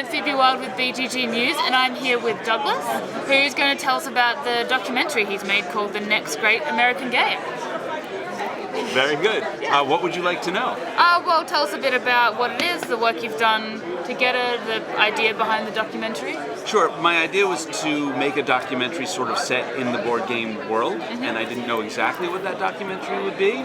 I'm Phoebe Wild with BGG News, and I'm here with Douglas, who's going to tell us about the documentary he's made called The Next Great American Game. Very good. What would you like to know? Well, tell us a bit about what it is, the work you've done together, the idea behind the documentary. Sure. My idea was to make a documentary sort of set in the board game world, and I didn't know exactly what that documentary would be,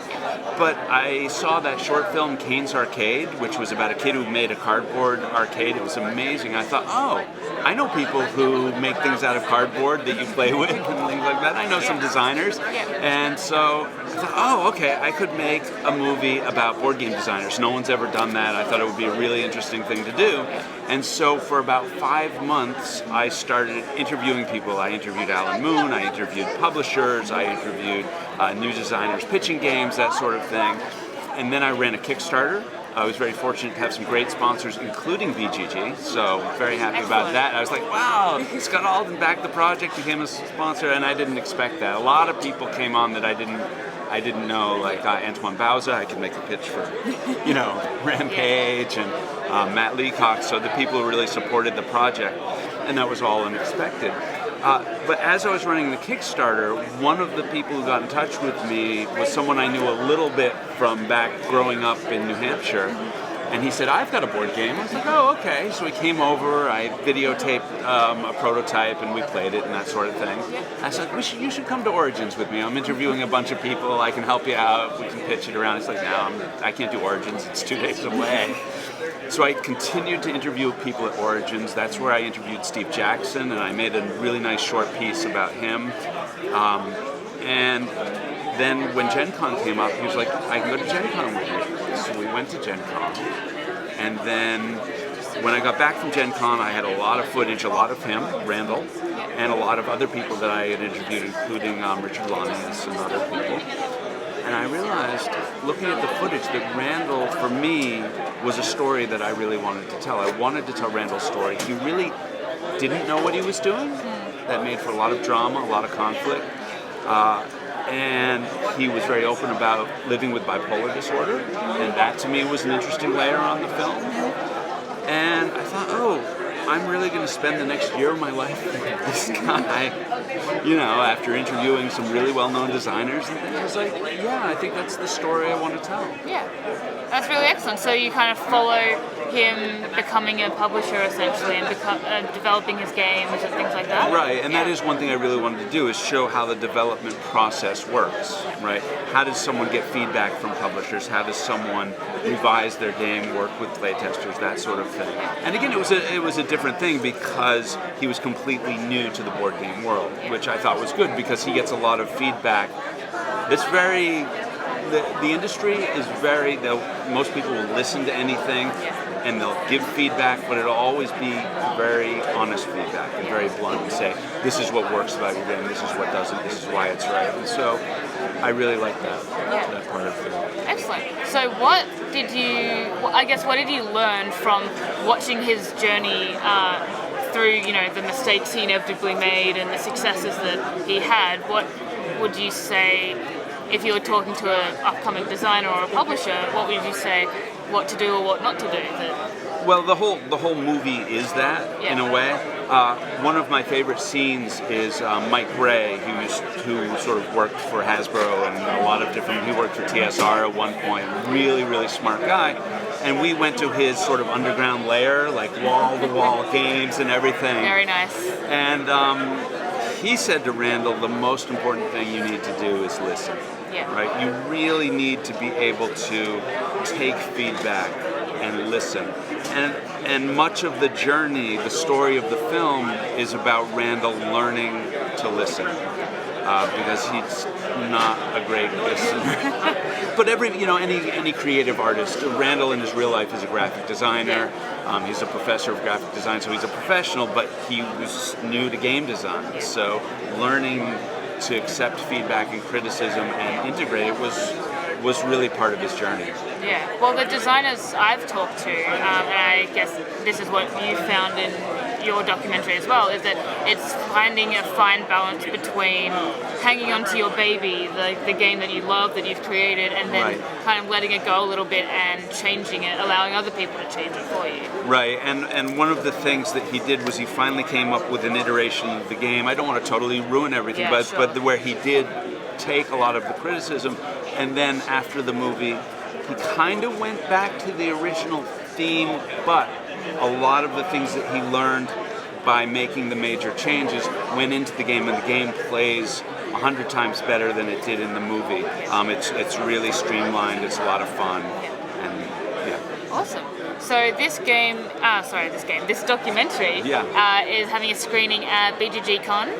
but I saw that short film, Kane's Arcade, which was about a kid who made a cardboard arcade. It was amazing. I thought, oh, I know people who make things out of cardboard that you play with and things like that. I know some designers. And so I thought, oh, okay, I could make a movie about board game designers. No one's ever done that. I thought it would be a really interesting thing to do. And so for about 5 months, I started interviewing people. I interviewed Alan Moon, I interviewed publishers, I interviewed new designers pitching games, that sort of thing. And then I ran a Kickstarter. I was very fortunate to have some great sponsors, including BGG, so very happy about that. I was like, wow, Scott Alden backed the project, became a sponsor, and I didn't expect that. A lot of people came on that I didn't know, like Antoine Bauza. I could make a pitch for, Rampage, and Matt Leacock, so the people who really supported the project, and that was all unexpected. But as I was running the Kickstarter, one of the people who got in touch with me was someone I knew a little bit from back growing up in New Hampshire. And he said, I've got a board game. I was like, oh, okay. So he came over, I videotaped a prototype, and we played it and that sort of thing. I said, you should come to Origins with me. I'm interviewing a bunch of people. I can help you out. We can pitch it around. He's like, no, I can't do Origins. It's 2 days away. So I continued to interview people at Origins. That's where I interviewed Steve Jackson, and I made a really nice short piece about him. And then when Gen.CON came up, he was like, I can go to Gen.CON with you. So we went to Gen.CON. And then when I got back from Gen.CON, I had a lot of footage, a lot of him, Randall, and a lot of other people that I had interviewed, including Richard Lanius and other people. And I realized, looking at the footage, that Randall, for me, was a story that I really wanted to tell. I wanted to tell Randall's story. He really didn't know what he was doing. That made for a lot of drama, a lot of conflict. And he was very open about living with bipolar disorder. And that, to me, was an interesting layer on the film. And I thought, oh, I'm really going to spend the next year of my life with this guy, after interviewing some really well-known designers. And I was like, yeah, I think that's the story I want to tell. Yeah, that's really excellent. So you kind of follow him becoming a publisher, essentially, and developing his games and things like that? Right, and that is one thing I really wanted to do, is show how the development process works, right? How does someone get feedback from publishers? How does someone revise their game, work with playtesters, that sort of thing? And again, it was a different thing because he was completely new to the board game world, which I thought was good because he gets a lot of feedback. The industry is most people will listen to anything and they'll give feedback, but it'll always be very honest feedback and very blunt and say, this is what works about your game, this is what doesn't, this is why it's right. And so I really like that part of it. Excellent. So what did you learn from watching his journey through, the mistakes he inevitably made and the successes that he had? What would you say, if you were talking to an upcoming designer or a publisher, what would you say what to do or what not to do? Well, the whole movie is that, in a way. One of my favorite scenes is Mike Ray, who sort of worked for Hasbro and a lot of different, he worked for TSR at one point, really, really smart guy. And we went to his sort of underground lair, like wall-to-wall games and everything. Very nice. And he said to Randall, the most important thing you need to do is listen. Yeah. Right? You really need to be able to take feedback and listen. And much of the journey, the story of the film, is about Randall learning to listen. Because he's not a great listener. But any creative artist, Randall in his real life is a graphic designer. He's a professor of graphic design, so he's a professional, but he was new to game design. So learning to accept feedback and criticism and integrate it was really part of his journey. Yeah. Well, the designers I've talked to, and I guess this is what you found in your documentary as well, is that it's finding a fine balance between hanging on to your baby, the game that you love, that you've created, and then kind of letting it go a little bit and changing it, allowing other people to change it for you. Right, and one of the things that he did was he finally came up with an iteration of the game. I don't want to totally ruin everything, but where he did take a lot of the criticism, and then after the movie, he kind of went back to the original theme, but a lot of the things that he learned by making the major changes went into the game, and the game plays 100 times better than it did in the movie. It's really streamlined, it's a lot of fun, and yeah. Awesome. So this documentary is having a screening at BGG.CON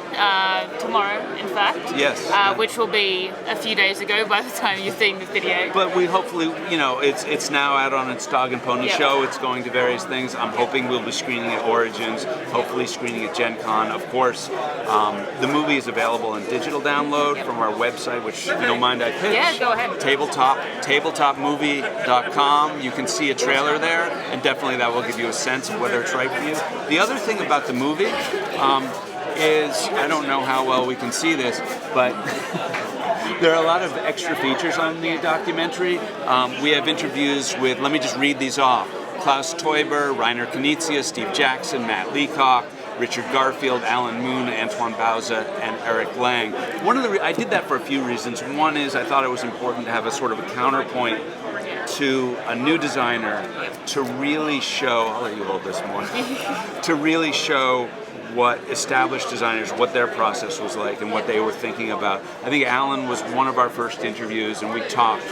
tomorrow, in fact. Yes. Which will be a few days ago by the time you're seeing this video. But we hopefully, it's now out on its Dog and Pony show. It's going to various things. I'm hoping we'll be screening at Origins, hopefully screening at Gen Con. Of course, the movie is available in digital download from our website, which, if you don't mind, I pitch. Yeah, go ahead. tabletopmovie.com. You can see a trailer there, and definitely that will give you a sense of whether it's right for you. The other thing about the movie is, I don't know how well we can see this, but there are a lot of extra features on the documentary. We have interviews with, let me just read these off, Klaus Teuber, Reiner Knizia, Steve Jackson, Matt Leacock, Richard Garfield, Alan Moon, Antoine Bauza, and Eric Lang. I did that for a few reasons. One is I thought it was important to have a sort of a counterpoint to a new designer to really show, I'll let you hold this more, to really show what established designers, what their process was like and what they were thinking about. I think Alan was one of our first interviews, and we talked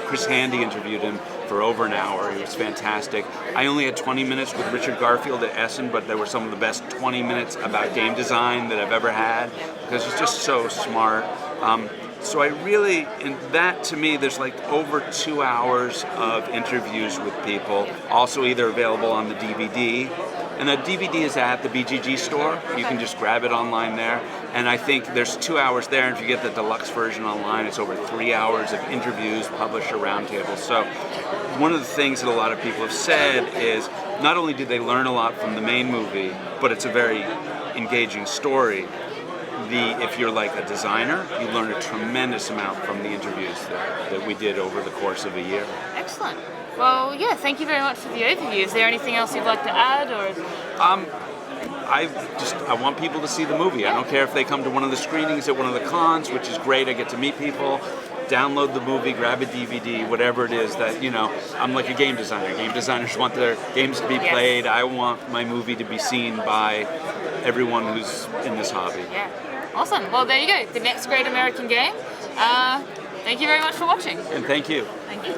Chris Handy interviewed him for over an hour. He was fantastic. I only had 20 minutes with Richard Garfield at Essen, but there were some of the best 20 minutes about game design that I've ever had, because he's just so smart. So I really, in that to me, there's like over 2 hours of interviews with people, also either available on the DVD, and the DVD is at the BGG store. You can just grab it online there. And I think there's 2 hours there, and if you get the deluxe version online, it's over 3 hours of interviews, publisher roundtables. So one of the things that a lot of people have said is not only did they learn a lot from the main movie, but it's a very engaging story. If you're like a designer, you learn a tremendous amount from the interviews that we did over the course of a year. Excellent. Well, yeah, thank you very much for the overview. Is there anything else you'd like to add, or? I want people to see the movie. I don't care if they come to one of the screenings at one of the cons, which is great. I get to meet people. Download the movie, grab a DVD, whatever it is that, I'm like a game designer. Game designers want their games to be played. I want my movie to be seen by everyone who's in this hobby. Yeah. Awesome. Well, there you go. The next great American game. Thank you very much for watching. And thank you. Thank you.